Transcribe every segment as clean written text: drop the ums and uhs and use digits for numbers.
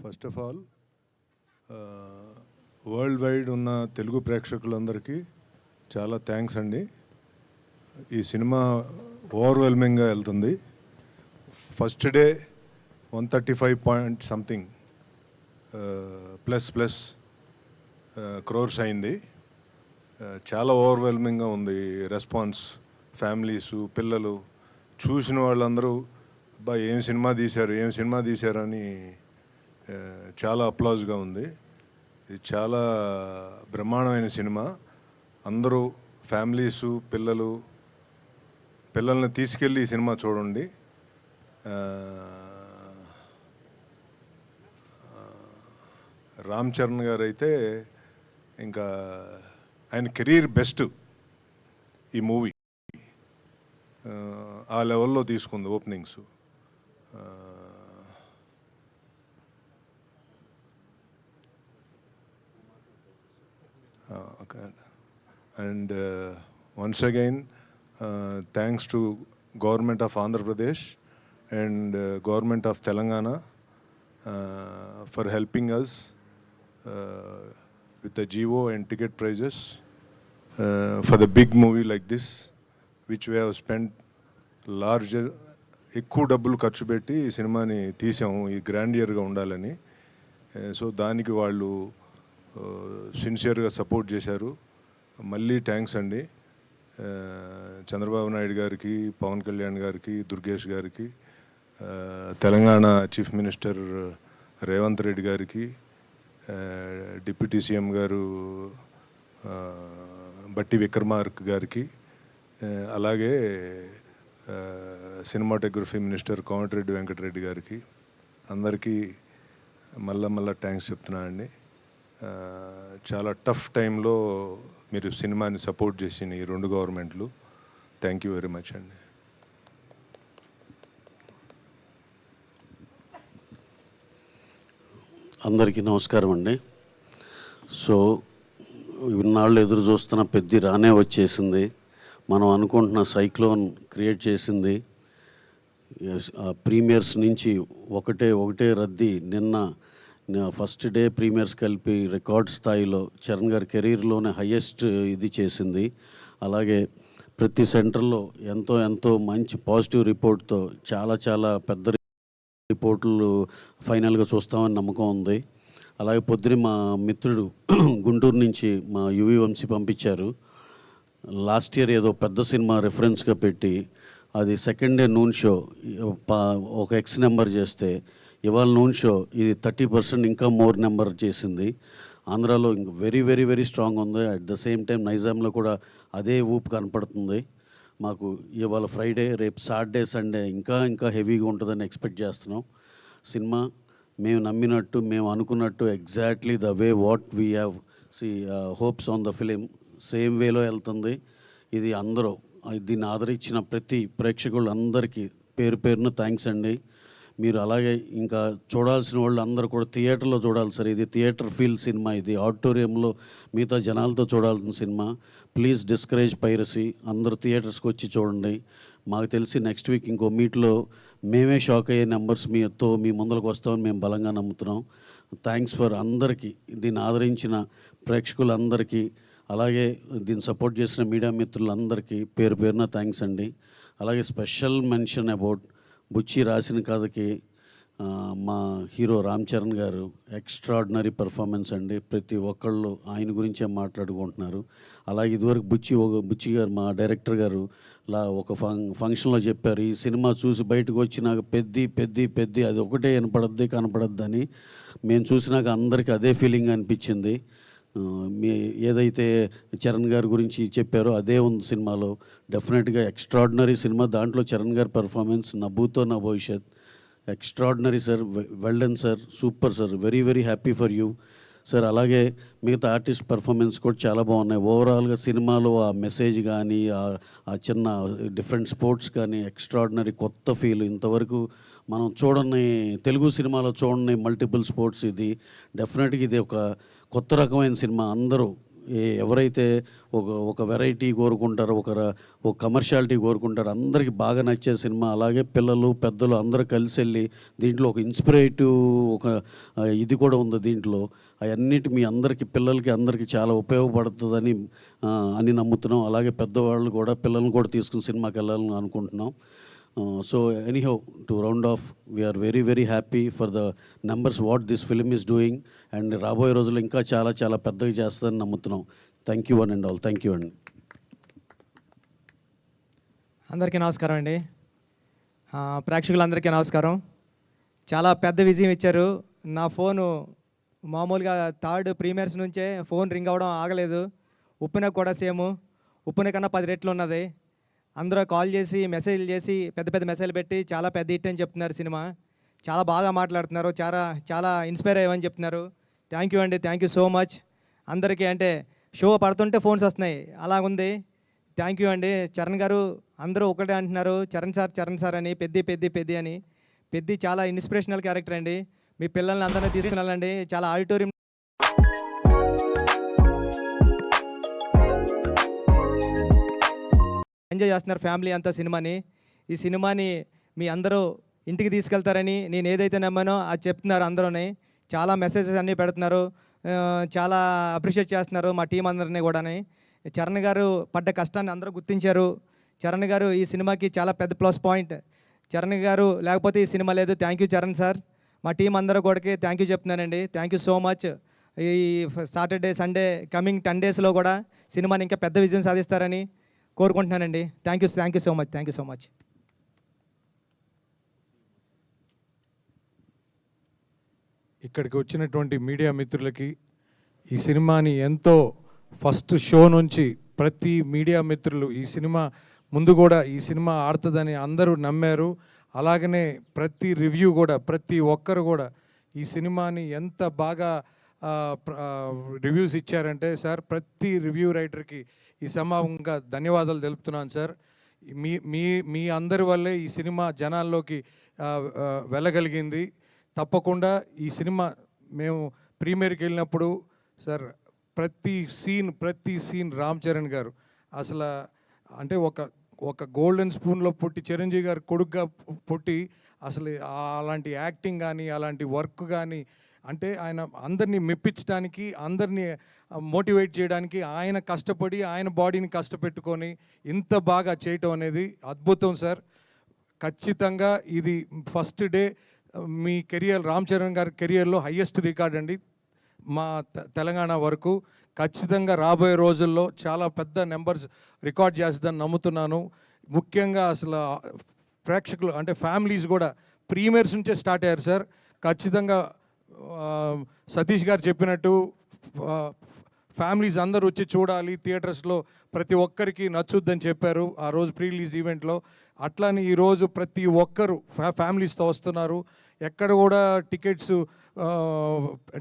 First of all world wide ఉన్న తెలుగు ప్రేక్షకులందరికీ చాలా థ్యాంక్స్ అండి. ఈ సినిమా ఓవర్వెల్మింగ్గా వెళ్తుంది. First day 135 point something plus crores అయింది. చాలా ఓవర్వెల్మింగ్గా ఉంది రెస్పాన్స్. ఫ్యామిలీసు, పిల్లలు చూసిన వాళ్ళందరూ అబ్బా ఏం సినిమా తీశారు అని చాలా అప్లాజ్గా ఉంది. ఇది చాలా బ్రహ్మాండమైన సినిమా. అందరూ ఫ్యామిలీసు, పిల్లల్ని తీసుకెళ్ళి ఈ సినిమా చూడండి. రామ్ చరణ్ గారు అయితే ఇంకా ఆయన కెరీర్ బెస్ట్ ఈ మూవీ. ఆ లెవెల్లో తీసుకుంది openings. And once again thanks to government of Andhra Pradesh and government of Telangana for helping us with the GO and ticket prices for the big movie like this, which we have spent larger ఎక్కువ డబ్బులు ఖర్చు పెట్టి ఈ సినిమాని తీసాము ఈ గ్రాండియర్గా ఉండాలని. So దానికి వాళ్ళు సిన్సియర్గా సపోర్ట్ చేశారు. మళ్ళీ థ్యాంక్స్ అండి చంద్రబాబు నాయుడు గారికి, పవన్ కళ్యాణ్ గారికి, దుర్గేష్ గారికి, తెలంగాణ చీఫ్ మినిస్టర్ రేవంత్ రెడ్డి గారికి, డిప్యూటీ సీఎం గారు బట్టి విక్రమార్క గారికి, అలాగే సినిమాటోగ్రఫీ మినిస్టర్ కోమటిరెడ్డి వెంకటరెడ్డి గారికి అందరికీ మళ్ళా థ్యాంక్స్ చెప్తున్నానండి. చాలా టఫ్ టైంలో మీరు సినిమాని సపోర్ట్ చేసిన ఈ రెండు గవర్నమెంట్లు. థ్యాంక్ యూ వెరీ మచ్ అండి. అందరికీ నమస్కారం అండి. సో ఇన్నాళ్ళు ఎదురు చూస్తున్న పెద్ద రానే వచ్చేసింది. మనం అనుకుంటున్న సైక్లోన్ క్రియేట్ చేసింది. ప్రీమియర్స్ నుంచి ఒకటే రద్దీ. నిన్న ఫస్ట్ డే ప్రీమియర్స్ కలిపి రికార్డ్ స్థాయిలో చరణ్ గారి కెరీర్లోనే హయ్యెస్ట్ ఇది చేసింది. అలాగే ప్రతి సెంటర్లో ఎంతో మంచి పాజిటివ్ రిపోర్ట్తో చాలా పెద్ద రిపోర్ట్లు ఫైనల్గా చూస్తామని నమ్మకం ఉంది. అలాగే పొద్దున మా మిత్రుడు గుంటూరు నుంచి మా యువి వంశీ పంపించారు. లాస్ట్ ఇయర్ ఏదో పెద్ద సినిమా రెఫరెన్స్గా పెట్టి అది సెకండ్ డే నూన్ షో ఒక ఎక్స్ నెంబర్ చేస్తే ఇవాళ నూన్ షో ఇది 30% ఇంకా మోర్ నెంబర్ చేసింది. ఆంధ్రాలో ఇంక వెరీ స్ట్రాంగ్ ఉంది. అట్ ద సేమ్ టైం నైజాంలో కూడా అదే ఊపు కనపడుతుంది. మాకు ఇవాళ ఫ్రైడే, రేపు సాటర్డే, సండే ఇంకా హెవీగా ఉంటుందని ఎక్స్పెక్ట్ చేస్తున్నాం. సినిమా మేము నమ్మినట్టు, మేము అనుకున్నట్టు exactly the way what we have hopes on the film same వేలో వెళ్తుంది. ఇది అందరూ దీన్ని ఆదరించిన ప్రతి ప్రేక్షకులందరికీ పేరున థ్యాంక్స్ అండి. మీరు అలాగే ఇంకా చూడాల్సిన వాళ్ళు అందరూ కూడా థియేటర్లో చూడాలి సార్. ఇది థియేటర్ ఫీల్ సినిమా. ఇది ఆడిటోరియంలో మిగతా జనాలతో చూడాల్సిన సినిమా. Please discourage piracy. అందరూ థియేటర్స్కి వచ్చి చూడండి. మాకు తెలిసి నెక్స్ట్ వీక్ ఇంకో మీట్లో మేమే షాక్ అయ్యే నెంబర్స్ మీ ముందరకు వస్తామని మేము బలంగా నమ్ముతున్నాం. థ్యాంక్స్ ఫర్ అందరికీ, దీన్ని ఆదరించిన ప్రేక్షకులందరికీ, అలాగే దీన్ని సపోర్ట్ చేసిన మీడియా మిత్రులందరికీ పేరున థ్యాంక్స్ అండి. అలాగే స్పెషల్ మెన్షన్ అబౌట్ బుచ్చి రాసిన కథకి మా హీరో రామ్ చరణ్ గారు ఎక్స్ట్రాడినరీ పర్ఫార్మెన్స్ అండి. ప్రతి ఒక్కళ్ళు ఆయన గురించే మాట్లాడుకుంటున్నారు. అలాగే ఇదివరకు బుచ్చి గారు మా డైరెక్టర్ గారు ఒక ఫంక్షన్లో చెప్పారు, ఈ సినిమా చూసి బయటకు వచ్చి నాకు పెద్ది అది ఒకటే కనపడద్దు అని. మేము చూసినాక అందరికీ అదే ఫీలింగ్ అనిపించింది. ఏదైతే చరణ్ గారి గురించి చెప్పారో అదే ఉంది సినిమాలో. డెఫినెట్గా ఎక్స్ట్రాడినరీ సినిమా. దాంట్లో చరణ్ గారి పర్ఫార్మెన్స్ నభూతో నా భవిష్యత్. Extraordinary sir. Well done sir. Super sir. Very happy for you sir. అలాగే మిగతా ఆర్టిస్ట్ పర్ఫార్మెన్స్ కూడా చాలా బాగున్నాయి. ఓవరాల్గా సినిమాలో ఆ మెసేజ్ కానీ ఆ చిన్న డిఫరెంట్ స్పోర్ట్స్ కానీ ఎక్స్ట్రాడినరీ కొత్త ఫీల్. ఇంతవరకు మనం చూడని తెలుగు సినిమాలో చూడని మల్టిపుల్ స్పోర్ట్స్. ఇది డెఫినెట్గా ఇది ఒక కొత్త రకమైన సినిమా. అందరూ ఎవరైతే ఒక వెరైటీ కోరుకుంటారో, ఒక కమర్షియాలిటీ కోరుకుంటారో అందరికీ బాగా నచ్చే సినిమా. అలాగే పిల్లలు, పెద్దలు అందరూ కలిసి వెళ్ళి దీంట్లో ఒక ఇన్స్పిరేటివ్ ఒక ఇది కూడా ఉంది దీంట్లో. అవన్నిటి మీ అందరికీ, పిల్లలకి అందరికీ చాలా ఉపయోగపడుతుందని అని నమ్ముతున్నాం. అలాగే పెద్దవాళ్ళు కూడా పిల్లల్ని కూడా తీసుకుని సినిమాకి వెళ్ళాలని అనుకుంటున్నాం. So anyhow, to round off, we are very very happy for the numbers what this film is doing, and రాబోయే రోజుల్లో ఇంకా చాలా చాలా పెద్దగా చేస్తుందని నమ్ముతున్నాం. Thank you one and all. Thank you అండి. అందరికీ నమస్కారం అండి. ప్రేక్షకులందరికీ నమస్కారం. చాలా పెద్ద విజయం ఇచ్చారు. నా ఫోను మామూలుగా థర్డ్ ప్రీమియర్స్ నుంచే ఫోన్ రింగ్ అవ్వడం ఆగలేదు. ఉప్పున కూడా సేమ్, ఉప్పున కన్నా 10 రెట్లు ఉన్నది. అందరూ కాల్ చేసి, మెసేజ్లు చేసి, పెద్ద పెద్ద మెసేజ్లు పెట్టి చాలా పెద్ద హిట్ అని చెప్తున్నారు. సినిమా చాలా బాగా మాట్లాడుతున్నారు. చాలా చాలా ఇన్స్పైర్ అయ్యామని చెప్తున్నారు. థ్యాంక్ యూ అండి. థ్యాంక్ యూ సో మచ్ అందరికీ. అంటే షో పడుతుంటే ఫోన్స్ వస్తున్నాయి, అలా ఉంది. థ్యాంక్ యూ అండి. చరణ్ గారు అందరూ ఒకటే అంటున్నారు, చరణ్ సార్ అని, పెద్ది అని. పెద్ది చాలా ఇన్స్పిరేషనల్ క్యారెక్టర్ అండి. మీ పిల్లల్ని అందరినీ తీసుకుని వెళ్ళండి. చాలా ఆడిటోరియం ఎంజాయ్ చేస్తున్నారు ఫ్యామిలీ అంతా సినిమాని. ఈ సినిమాని మీ అందరూ ఇంటికి తీసుకెళ్తారని నేను ఏదైతే నమ్మానో అది చెప్తున్నారు అందరూని. చాలా మెసేజెస్ అన్నీ పెడుతున్నారు. చాలా అప్రిషియేట్ చేస్తున్నారు మా టీం అందరినీ కూడాని. చరణ్ గారు పడ్డ కష్టాన్ని అందరూ గుర్తించారు. చరణ్ గారు ఈ సినిమాకి చాలా పెద్ద ప్లస్ పాయింట్. చరణ్ గారు లేకపోతే ఈ సినిమా లేదు. Thank you Charan sir. మా టీం అందరూ కూడా థ్యాంక్ యూ చెప్తున్నానండి. Thank you so much. ఈ సాటర్డే, సండే కమింగ్ 10 డేస్లో కూడా సినిమాని ఇంకా పెద్ద విజయం సాధిస్తారని కోరుకుంటున్నానండి. Thank you so much. ఇక్కడికి వచ్చినటువంటి మీడియా మిత్రులకి, ఈ సినిమాని ఎంతో ఫస్ట్ షో నుంచి ప్రతి మీడియా మిత్రులు ఈ సినిమా ముందు కూడా ఈ సినిమా ఆడుతుందని అందరూ నమ్మారు. అలాగనే ప్రతి రివ్యూ కూడా, ప్రతి ఒక్కరు కూడా ఈ సినిమాని ఎంత బాగా రివ్యూస్ ఇచ్చారంటే సార్, ప్రతి రివ్యూ రైటర్కి ఈ సమానంగా ధన్యవాదాలు తెలుపుతున్నాను సార్. మీ మీ మీ అందరి వల్లే ఈ సినిమా జనాల్లోకి వెళ్ళగలిగింది. తప్పకుండా ఈ సినిమా మేము ప్రీమియర్కి వెళ్ళినప్పుడు సార్ ప్రతి సీన్ రామ్ చరణ్ గారు అసలు అంటే ఒక గోల్డెన్ స్పూన్లో పుట్టి చిరంజీవి గారు కొడుకుగా పుట్టి అసలు అలాంటి యాక్టింగ్ కానీ అలాంటి వర్క్ కానీ అంటే ఆయన అందరినీ మెప్పించడానికి, అందరినీ మోటివేట్ చేయడానికి ఆయన కష్టపడి ఆయన బాడీని కష్టపెట్టుకొని ఇంత బాగా చేయటం అనేది అద్భుతం సార్. ఖచ్చితంగా ఇది ఫస్ట్ డే మీ కెరియర్, రామ్ చరణ్ గారి కెరియర్లో హయ్యెస్ట్ రికార్డ్ అండి మా తెలంగాణ వరకు. ఖచ్చితంగా రాబోయే రోజుల్లో చాలా పెద్ద నెంబర్స్ రికార్డ్ చేస్తుందని నమ్ముతున్నాను. ముఖ్యంగా అసలు ప్రేక్షకులు అంటే ఫ్యామిలీస్ కూడా ప్రీమియర్స్ నుంచే స్టార్ట్ అయ్యారు సార్. ఖచ్చితంగా సతీష్ గారు చెప్పినట్టు ఫ్యామిలీస్ అందరూ వచ్చి చూడాలి, థియేటర్స్లో ప్రతి ఒక్కరికి నచ్చుద్దని చెప్పారు ఆ రోజు ప్రీ రిలీజ్ ఈవెంట్లో. అట్లానే ఈరోజు ప్రతి ఒక్కరు ఫ్యామిలీస్తో వస్తున్నారు. ఎక్కడ కూడా టికెట్స్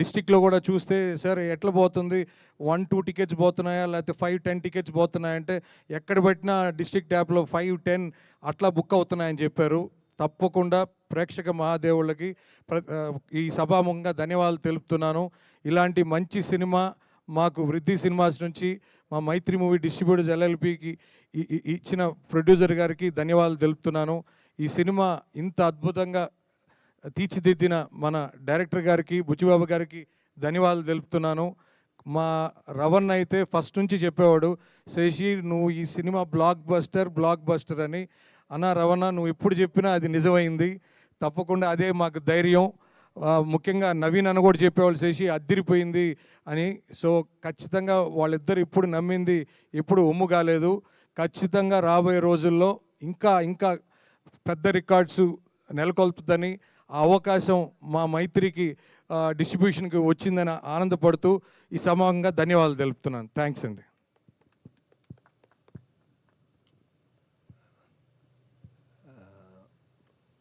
డిస్టిక్లో కూడా చూస్తే సార్ ఎట్లా పోతుంది, 1-2 టికెట్స్ పోతున్నాయా లేకపోతే 5-10 టికెట్స్ పోతున్నాయంటే ఎక్కడ పెట్టినా డిస్ట్రిక్ట్ యాప్లో 5-10 అట్లా బుక్ అవుతున్నాయని చెప్పారు. తప్పకుండా ప్రేక్షక మహాదేవుళ్ళకి ఈ సభాముఖంగా ధన్యవాదాలు తెలుపుతున్నాను. ఇలాంటి మంచి సినిమా మాకు వృద్ధి సినిమాస్ నుంచి మా మైత్రి మూవీ డిస్ట్రిబ్యూటర్స్ LLPకి ఇచ్చిన ప్రొడ్యూసర్ గారికి ధన్యవాదాలు తెలుపుతున్నాను. ఈ సినిమా ఇంత అద్భుతంగా తీర్చిదిద్దిన మన డైరెక్టర్ గారికి, బుచ్చిబాబు గారికి ధన్యవాదాలు తెలుపుతున్నాను. మా రవణ్ అయితే ఫస్ట్ నుంచి చెప్పేవాడు, శశి నువ్వు ఈ సినిమా బ్లాక్ బస్టర్ అని. అన్న రవణ నువ్వు ఎప్పుడు చెప్పినా అది నిజమైంది. తప్పకుండా అదే మాకు ధైర్యం. ముఖ్యంగా నవీన్ అన్న కూడా చెప్పేవాళ్ళు శశి అద్దిరిపోయింది అని. సో ఖచ్చితంగా వాళ్ళిద్దరు ఇప్పుడు నమ్మింది ఎప్పుడు ఒమ్ము కాలేదు. ఖచ్చితంగా రాబోయే రోజుల్లో ఇంకా పెద్ద రికార్డ్స్ నెలకొల్పుతుందని, ఆ అవకాశం మా మైత్రికి డిస్ట్రిబ్యూషన్కి వచ్చిందని ఆనందపడుతూ ఈ సమానంగా ధన్యవాదాలు తెలుపుతున్నాను. థ్యాంక్స్ అండి.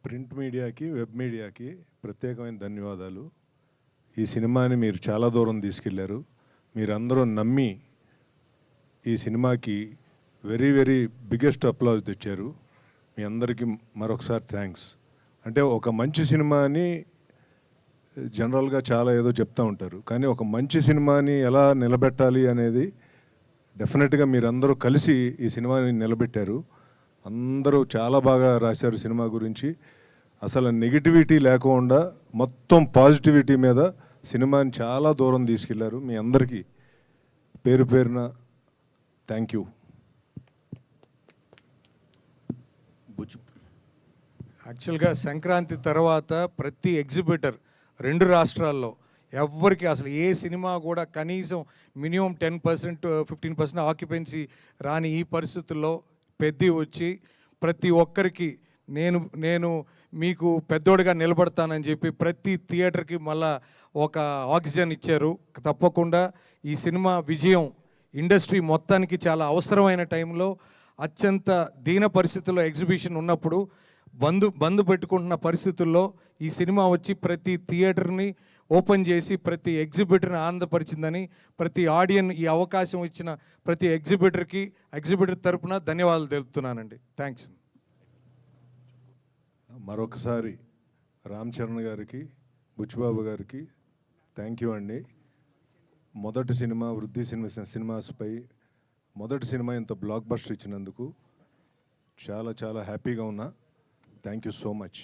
ప్రింట్ మీడియాకి, వెబ్ మీడియాకి ప్రత్యేకమైన ధన్యవాదాలు. ఈ సినిమాని మీరు చాలా దూరం తీసుకెళ్లారు. మీరందరూ నమ్మి ఈ సినిమాకి వెరీ వెరీ బిగ్గెస్ట్ అప్లాజ్ తెచ్చారు. మీ అందరికీ మరొకసారి థ్యాంక్స్. అంటే ఒక మంచి సినిమాని జనరల్గా చాలా ఏదో చెప్తూ ఉంటారు, కానీ ఒక మంచి సినిమాని ఎలా నిలబెట్టాలి అనేది డెఫినెట్గా మీరందరూ కలిసి ఈ సినిమాని నిలబెట్టారు. అందరూ చాలా బాగా రాశారు సినిమా గురించి. అసలు నెగిటివిటీ లేకుండా మొత్తం పాజిటివిటీ మీద సినిమాని చాలా దూరం తీసుకెళ్లారు. మీ అందరికీ పేరు పేరున థ్యాంక్ యూ. యాక్చువల్గా సంక్రాంతి తర్వాత ప్రతి ఎగ్జిబిటర్ 2 రాష్ట్రాల్లో ఎవ్వరికి అసలు ఏ సినిమా కూడా కనీసం మినిమం 10% 15% ఆక్యుపెన్సీ రాని ఈ పరిస్థితుల్లో పెద్ద వచ్చి ప్రతి ఒక్కరికి నేను మీకు పెద్దోడిగా నిలబడతానని చెప్పి ప్రతి థియేటర్కి మళ్ళా ఒక ఆక్సిజన్ ఇచ్చారు. తప్పకుండా ఈ సినిమా విజయం ఇండస్ట్రీ మొత్తానికి చాలా అవసరమైన టైంలో అత్యంత దీన పరిస్థితుల్లో ఎగ్జిబిషన్ ఉన్నప్పుడు బంద్ పెట్టుకుంటున్న పరిస్థితుల్లో ఈ సినిమా వచ్చి ప్రతి థియేటర్ని ఓపెన్ చేసి ప్రతి ఎగ్జిబిటర్ని ఆనందపరిచిందని ప్రతి ఆడియన్ ఈ అవకాశం ఇచ్చిన ప్రతి ఎగ్జిబిటర్ తరపున ధన్యవాదాలు తెలుపుతున్నానండి. థ్యాంక్స్. మరొకసారి రామ్ చరణ్ గారికి, బుచ్చిబాబు గారికి థ్యాంక్ యూ అండి. మొదటి సినిమా వృద్ధి సినిమాస్పై మొదటి సినిమా ఇంత బ్లాక్ బస్టర్ ఇచ్చినందుకు చాలా చాలా హ్యాపీగా ఉన్నా. Thank you so much.